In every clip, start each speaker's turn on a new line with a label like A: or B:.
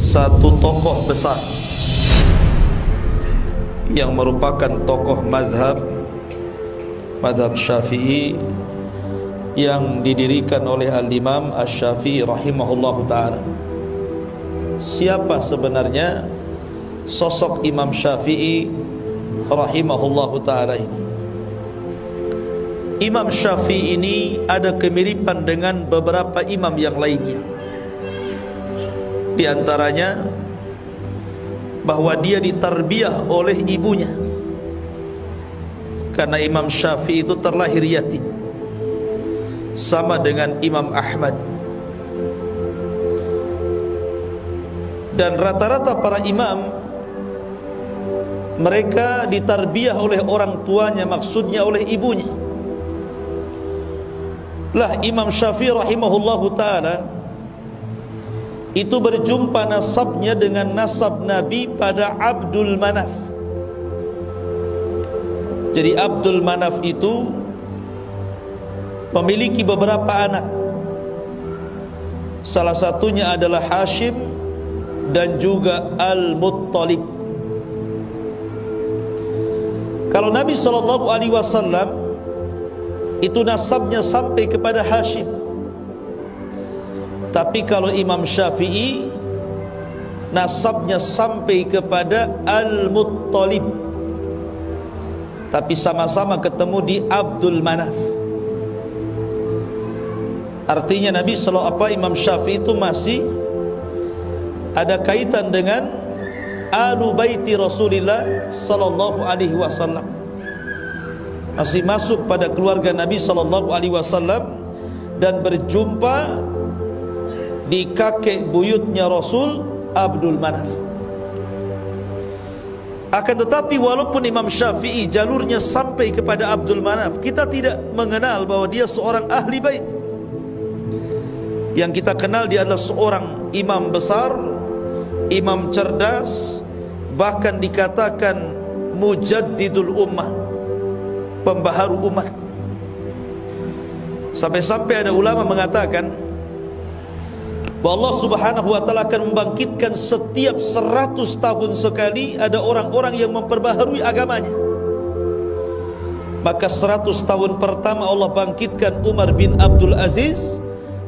A: satu tokoh besar yang merupakan tokoh madhab Syafi'i yang didirikan oleh Al-Imam Asy-Syafi'i rahimahullahu ta'ala. Siapa sebenarnya sosok Imam Syafi'i rahimahullahu ta'ala ini? Imam Syafi'i ini ada kemiripan dengan beberapa imam yang lainnya. Di antaranya bahwa dia ditarbiyah oleh ibunya, karena Imam Syafi'i itu terlahir yatim, sama dengan Imam Ahmad. Dan rata-rata para imam, mereka ditarbiyah oleh orang tuanya, maksudnya oleh ibunya. Lah Imam Syafi'i rahimahullahu ta'ala itu berjumpa nasabnya dengan nasab Nabi pada Abdul Manaf. Jadi Abdul Manaf itu memiliki beberapa anak. Salah satunya adalah Hashim dan juga Al-Muttalib. Kalau Nabi SAW itu nasabnya sampai kepada Hashim, tapi kalau Imam Syafi'i nasabnya sampai kepada Al-Muttalib, tapi sama-sama ketemu di Abdul Manaf. Artinya Imam Syafi'i itu masih ada kaitan dengan Ahlu Baiti Rasulullah sallallahu alaihi wasallam, masih masuk pada keluarga Nabi sallallahu alaihi wasallam dan berjumpa di kakek buyutnya Rasul, Abdul Manaf. Akan tetapi walaupun Imam Syafi'i jalurnya sampai kepada Abdul Manaf, kita tidak mengenal bahwa dia seorang ahli bait. Yang kita kenal dia adalah seorang imam besar, imam cerdas, bahkan dikatakan mujaddidul ummah, pembaharu umat. Sampai-sampai ada ulama mengatakan bahwa Allah Subhanahu wa ta'ala akan membangkitkan setiap 100 tahun sekali ada orang-orang yang memperbaharui agamanya. Maka 100 tahun pertama Allah bangkitkan Umar bin Abdul Aziz,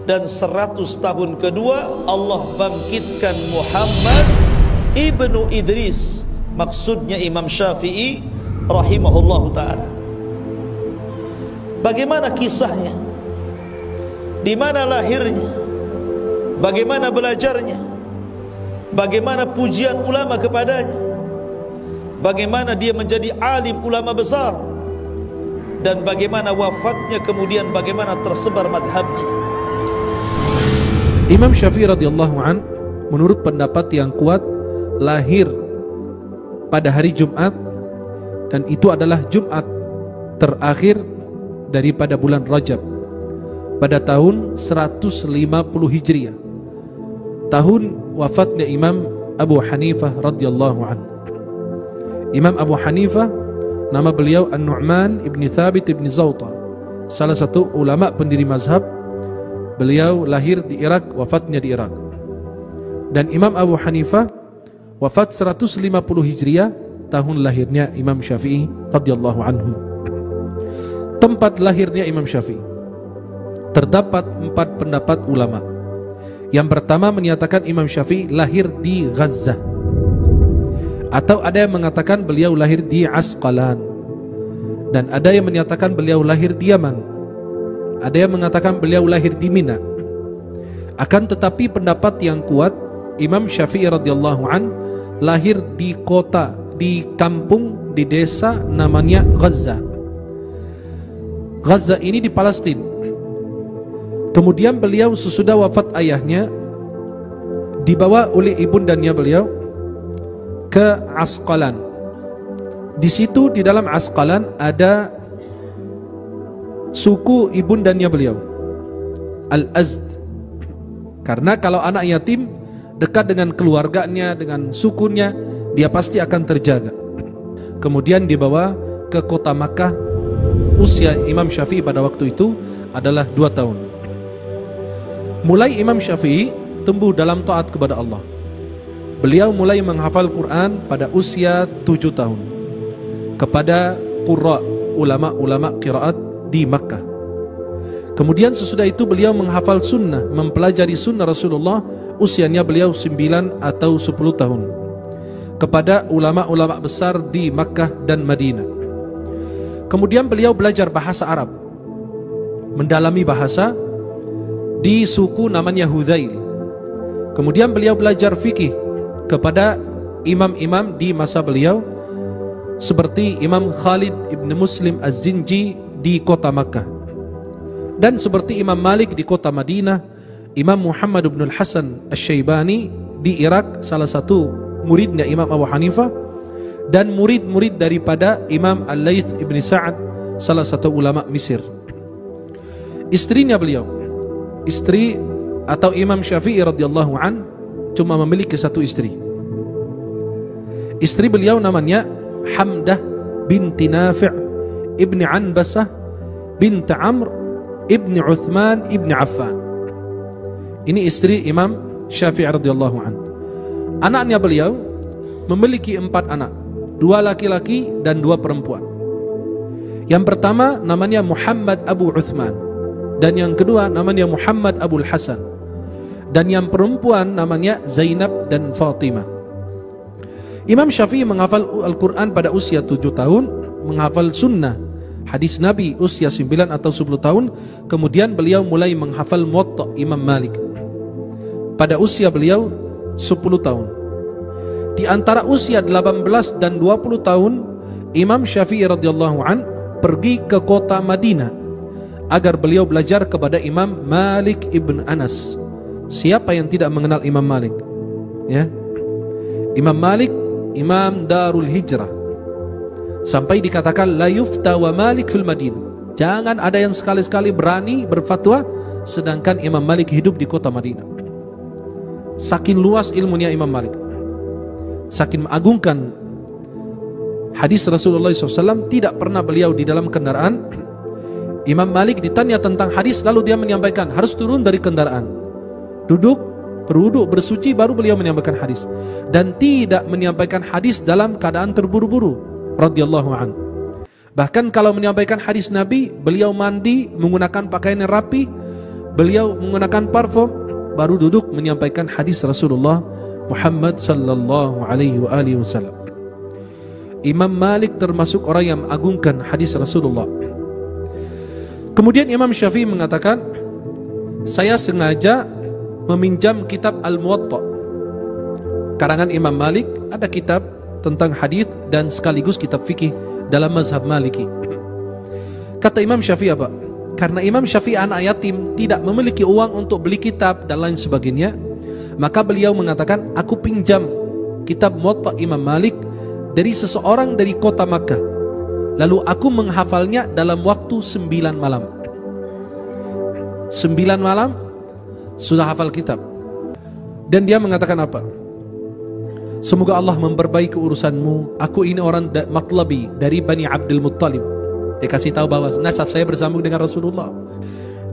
A: dan 100 tahun kedua Allah bangkitkan Muhammad ibnu Idris, maksudnya Imam Syafi'i rahimahullahu ta'ala. Bagaimana kisahnya? Di mana lahirnya? Bagaimana belajarnya? Bagaimana pujian ulama kepadanya? Bagaimana dia menjadi alim ulama besar? Dan bagaimana wafatnya, kemudian bagaimana tersebar madhabnya?
B: Imam Syafi'i radhiyallahu an, menurut pendapat yang kuat, lahir pada hari Jumat, dan itu adalah Jumat terakhir daripada bulan Rajab pada tahun 150 Hijriah, tahun wafatnya Imam Abu Hanifah radhiyallahu an. Imam Abu Hanifah nama beliau An-Nu'man ibn Thabit ibn Zawta, salah satu ulama pendiri mazhab. Beliau lahir di Irak, wafatnya di Irak. Dan Imam Abu Hanifah wafat 150 Hijriah, tahun lahirnya Imam Syafi'i radhiyallahu anhu. Tempat lahirnya Imam Syafi'i, terdapat 4 pendapat ulama. Yang pertama menyatakan Imam Syafi'i lahir di Gaza, atau ada yang mengatakan beliau lahir di Asqalan, dan ada yang menyatakan beliau lahir di Yaman, ada yang mengatakan beliau lahir di Mina. Akan tetapi pendapat yang kuat, Imam Syafi'i radhiyallahu an lahir di kota, di kampung, di desa namanya Gaza. Gaza ini di Palestina. Kemudian beliau sesudah wafat ayahnya dibawa oleh ibundanya beliau ke Asqalan. Di situ di dalam Asqalan ada suku ibundanya beliau, Al-Azd. Karena kalau anak yatim dekat dengan keluarganya, dengan sukunya, dia pasti akan terjaga. Kemudian dibawa ke kota Makkah. Usia Imam Syafi'i pada waktu itu adalah 2 tahun. Mulai Imam Syafi'i tumbuh dalam taat kepada Allah. Beliau mulai menghafal Quran pada usia 7 tahun kepada qurra, ulama-ulama qiraat di Makkah. Kemudian sesudah itu beliau menghafal sunnah, mempelajari sunnah Rasulullah, usianya beliau 9 atau 10 tahun kepada ulama-ulama besar di Makkah dan Madinah. Kemudian beliau belajar bahasa Arab, mendalami bahasa di suku namanya Hudzail. Kemudian beliau belajar fikih kepada imam-imam di masa beliau seperti Imam Khalid ibn Muslim Az-Zinji di kota Makkah, dan seperti Imam Malik di kota Madinah, Imam Muhammad ibn al-Hasan Asy-Syaibani di Irak, salah satu muridnya Imam Abu Hanifah, dan murid-murid daripada Imam Al-Laits ibn Sa'ad, salah satu ulama Mesir. Istrinya beliau, istri atau Imam Syafi'i radhiyallahu an, cuma memiliki satu istri. Istri beliau namanya Hamdah binti Nafi' ibni Anbasah binti Amr ibni Uthman ibni Affan. Ini istri Imam Syafi'i radhiyallahu an. Anaknya beliau memiliki 4 anak, 2 laki-laki dan 2 perempuan. Yang pertama namanya Muhammad Abu Uthman, dan yang kedua namanya Muhammad Abul Hasan, dan yang perempuan namanya Zainab dan Fatimah. Imam Syafi'i menghafal Al-Quran pada usia 7 tahun, menghafal sunnah hadis Nabi usia 9 atau 10 tahun. Kemudian beliau mulai menghafal Muwatta Imam Malik pada usia beliau 10 tahun. Di antara usia 18 dan 20 tahun, Imam Syafi'i radhiyallahu an pergi ke kota Madinah agar beliau belajar kepada Imam Malik ibn Anas. Siapa yang tidak mengenal Imam Malik? Ya, Imam Malik Imam Darul Hijrah, sampai dikatakan la yufta wa Malik fil Madinah. Jangan ada yang sekali-sekali berani berfatwa sedangkan Imam Malik hidup di kota Madinah. Saking luas ilmunya Imam Malik, saking mengagungkan hadis Rasulullah SAW, tidak pernah beliau di dalam kendaraan. Imam Malik ditanya tentang hadis, lalu dia menyampaikan harus turun dari kendaraan, duduk, berwudu, bersuci, baru beliau menyampaikan hadis, dan tidak menyampaikan hadis dalam keadaan terburu-buru radhiyallahu an. Bahkan kalau menyampaikan hadis Nabi, beliau mandi menggunakan pakaian yang rapi, beliau menggunakan parfum, baru duduk menyampaikan hadis Rasulullah Muhammad sallallahu alaihi wasallam. Imam Malik termasuk orang yang mengagungkan hadis Rasulullah. Kemudian Imam Syafi'i mengatakan, saya sengaja meminjam kitab Al-Muwatta karangan Imam Malik. Ada kitab tentang hadis dan sekaligus kitab fikih dalam mazhab Maliki. Kata Imam Syafi'i apa? Karena Imam Syafi'i anak yatim, tidak memiliki uang untuk beli kitab dan lain sebagainya, maka beliau mengatakan, aku pinjam kitab Muwatta Imam Malik dari seseorang dari kota Makkah, lalu aku menghafalnya dalam waktu 9 malam. 9 malam sudah hafal kitab. Dan dia mengatakan apa? Semoga Allah memperbaiki urusanmu. Aku ini orang matlabi dari Bani Abdul Muttalib. Dia kasih tahu bahwa nasab saya bersambung dengan Rasulullah.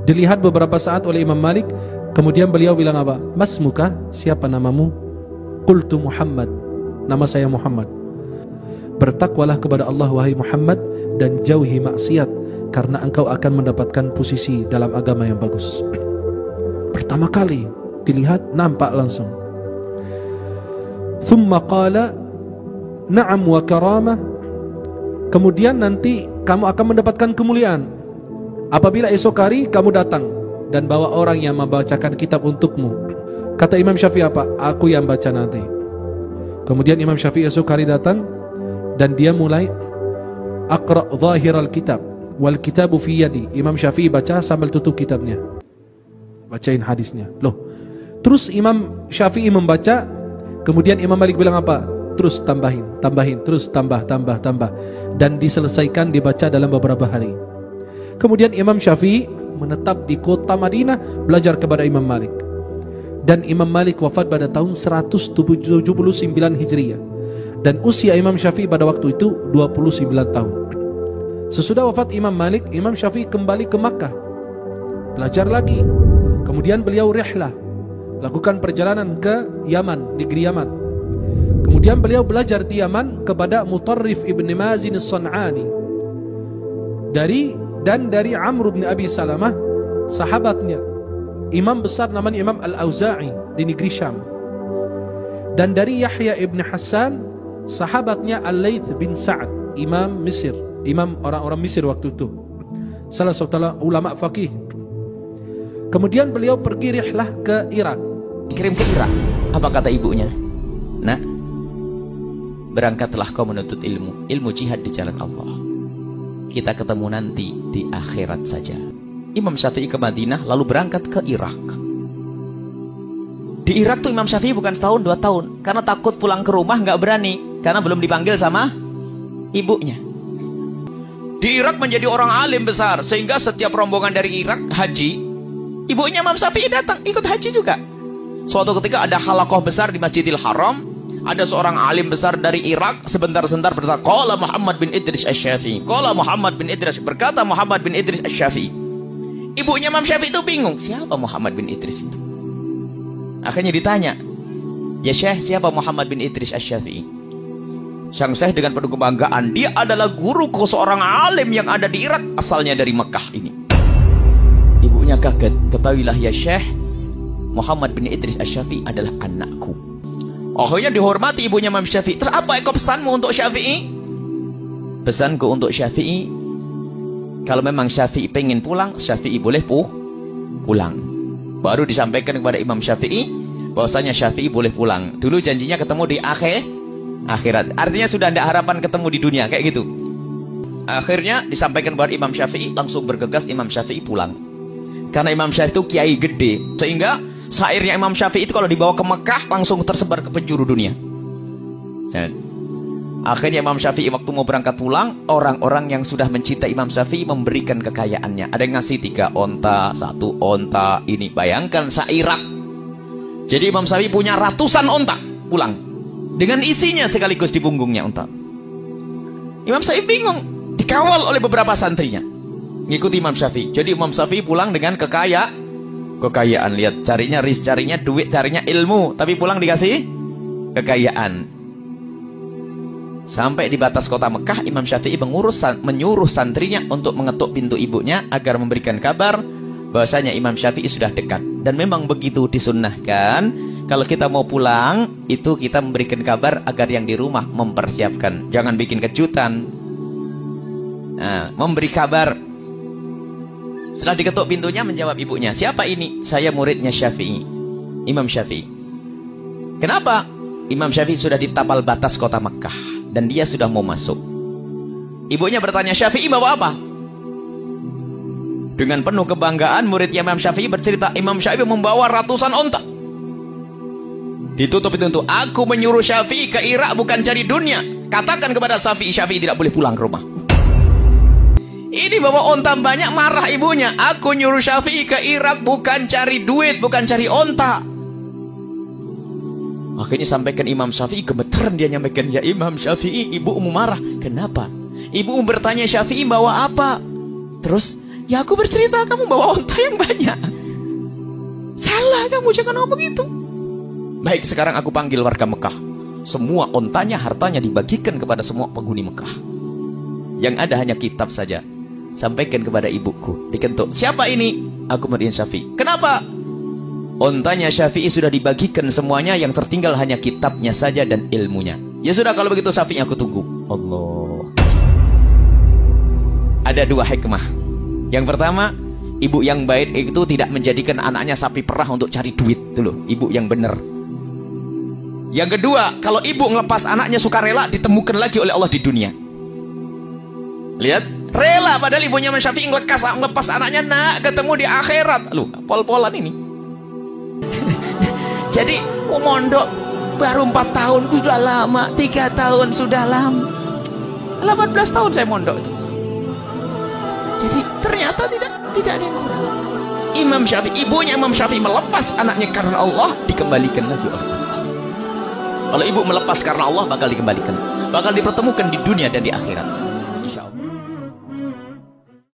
B: Dilihat beberapa saat oleh Imam Malik. Kemudian beliau bilang apa? Masmuka, siapa namamu? Qultu Muhammad, nama saya Muhammad. Bertakwalah kepada Allah wahai Muhammad, dan jauhi maksiat, karena engkau akan mendapatkan posisi dalam agama yang bagus. Pertama kali dilihat, nampak langsung. Thumma qala na'am wa karamah. Kemudian nanti kamu akan mendapatkan kemuliaan apabila esok hari kamu datang dan bawa orang yang membacakan kitab untukmu. Kata Imam Syafi'i apa? Aku yang baca nanti. Kemudian Imam Syafi'i esok hari datang dan dia mulai aqra zahiral kitab wal kitabu fi yadi. Imam Syafi'i baca sambil tutup kitabnya, bacain hadisnya. Loh, terus Imam Syafi'i membaca, kemudian Imam Malik bilang apa? Terus tambahin, terus tambah. Dan diselesaikan dibaca dalam beberapa hari. Kemudian Imam Syafi'i menetap di kota Madinah belajar kepada Imam Malik. Dan Imam Malik wafat pada tahun 179 Hijriah. Dan usia Imam Syafi'i pada waktu itu 29 tahun. Sesudah wafat Imam Malik, Imam Syafi'i kembali ke Makkah, belajar lagi. Kemudian beliau rihlah, lakukan perjalanan ke Yaman, negeri Yaman. Kemudian beliau belajar di Yaman kepada Mutarrif ibn Mazin as-San'ani dari Amr bin Abi Salamah, sahabatnya, imam besar namanya Imam Al-Auza'i di negeri Syam. Dan dari Yahya ibn Hassan, sahabatnya Al-Layth bin Sa'ad, imam Mesir, imam orang-orang Mesir waktu itu, salah satu ulama faqih. Kemudian beliau pergi rihlah ke Irak.
C: Dikirim ke Irak. Apa kata ibunya? Nak, berangkatlah kau menuntut ilmu jihad di jalan Allah. Kita ketemu nanti di akhirat saja. Imam Syafi'i ke Madinah lalu berangkat ke Irak. Di Irak tuh Imam Syafi'i bukan setahun 2 tahun, karena takut pulang ke rumah nggak berani, karena belum dipanggil sama ibunya. Di Irak menjadi orang alim besar, sehingga setiap rombongan dari Irak haji, ibunya Imam Syafi'i datang ikut haji juga. Suatu ketika ada halaqah besar di Masjidil Haram, ada seorang alim besar dari Irak sebentar-sebentar berkata, qala Muhammad bin Idris Asy-Syafi'i, qala Muhammad bin Idris, berkata Muhammad bin Idris Asy-Syafi'i. Ibunya Imam Syafi'i itu bingung, siapa Muhammad bin Idris itu? Akhirnya ditanya, ya Syekh, siapa Muhammad bin Idris Asy-Syafi'i? Sang Syekh dengan penuh kebanggaan, dia adalah guruku, seorang alim yang ada di Irak, asalnya dari Mekah ini. Ibunya kaget, ketahuilah ya Syekh, Muhammad bin Idris Asy-Syafi'i adalah anakku. Akhirnya dihormati ibunya Imam Syafi'i. Terus apa pesanmu untuk Syafi'i? Pesanku untuk Syafi'i, kalau memang Syafi'i pengen pulang, Syafi'i boleh pulang. Baru disampaikan kepada Imam Syafi'i bahwasanya Syafi'i boleh pulang. Dulu janjinya ketemu di akhirat. Artinya sudah tidak harapan ketemu di dunia, kayak gitu. Akhirnya disampaikan kepada Imam Syafi'i, langsung bergegas Imam Syafi'i pulang. Karena Imam Syafi'i itu kiai gede, sehingga syairnya Imam Syafi'i itu kalau dibawa ke Mekah langsung tersebar ke penjuru dunia. Akhirnya Imam Syafi'i waktu mau berangkat pulang, orang-orang yang sudah mencintai Imam Syafi'i memberikan kekayaannya. Ada yang ngasih 3 onta, 1 onta. Ini bayangkan se-Irak. Jadi Imam Syafi'i punya ratusan onta pulang, dengan isinya sekaligus di punggungnya onta. Imam Syafi'i bingung, dikawal oleh beberapa santrinya ngikuti Imam Syafi'i. Jadi Imam Syafi'i pulang dengan kekayaan. Lihat, carinya rizki, carinya duit, carinya ilmu, tapi pulang dikasih kekayaan. Sampai di batas kota Mekah, Imam Syafi'i menyuruh santrinya untuk mengetuk pintu ibunya agar memberikan kabar bahwasanya Imam Syafi'i sudah dekat. Dan memang begitu disunnahkan, kalau kita mau pulang itu kita memberikan kabar agar yang di rumah mempersiapkan, jangan bikin kejutan. Memberi kabar. Setelah diketuk pintunya, menjawab ibunya, siapa ini? Saya muridnya Syafi'i, Imam Syafi'i. Kenapa? Imam Syafi'i sudah di tapal batas kota Mekah dan dia sudah mau masuk. Ibunya bertanya, Syafi'i bawa apa? Dengan penuh kebanggaan muridnya Imam Syafi'i bercerita, Imam Syafi'i membawa ratusan onta. Ditutup pintu, aku menyuruh Syafi'i ke Irak bukan cari dunia. Katakan kepada Syafi'i, Syafi'i tidak boleh pulang ke rumah. Ini bawa onta banyak, marah ibunya. Aku nyuruh Syafi'i ke Irak bukan cari duit, bukan cari onta. Akhirnya sampaikan Imam Syafi'i, gemeteran dia nyampaikan, ya Imam Syafi'i, ibumu marah. Kenapa? Ibumu bertanya Syafi'i bawa apa? Terus, ya aku bercerita kamu bawa onta yang banyak. Salah kamu, jangan ngomong gitu. Baik, sekarang aku panggil warga Mekah. Semua ontanya, hartanya dibagikan kepada semua penghuni Mekah. Yang ada hanya kitab saja. Sampaikan kepada ibuku, dikentuk. Siapa ini? Aku murid Syafi'i. Kenapa? Ontanya Syafi'i sudah dibagikan semuanya, yang tertinggal hanya kitabnya saja dan ilmunya. Ya sudah, kalau begitu Syafi'i aku tunggu. Allah. Ada 2 hikmah. Yang pertama, ibu yang baik itu tidak menjadikan anaknya sapi perah untuk cari duit. Itu loh, ibu yang benar. Yang kedua, kalau ibu ngelepas anaknya sukarela, ditemukan lagi oleh Allah di dunia. Lihat, rela, padahal ibunya Imam Syafi'i ngelepas anaknya, nak ketemu di akhirat. Loh, pol-polan ini. Jadi mondok baru 4 tahun, sudah lama. 3 tahun sudah lama. 18 tahun saya mondok itu. Jadi ternyata tidak ada yang kurang. Imam Syafi'i, ibunya Imam Syafi'i melepas anaknya karena Allah, dikembalikan lagi oleh Allah. Kalau ibu melepas karena Allah, bakal dikembalikan, bakal dipertemukan di dunia dan di akhirat.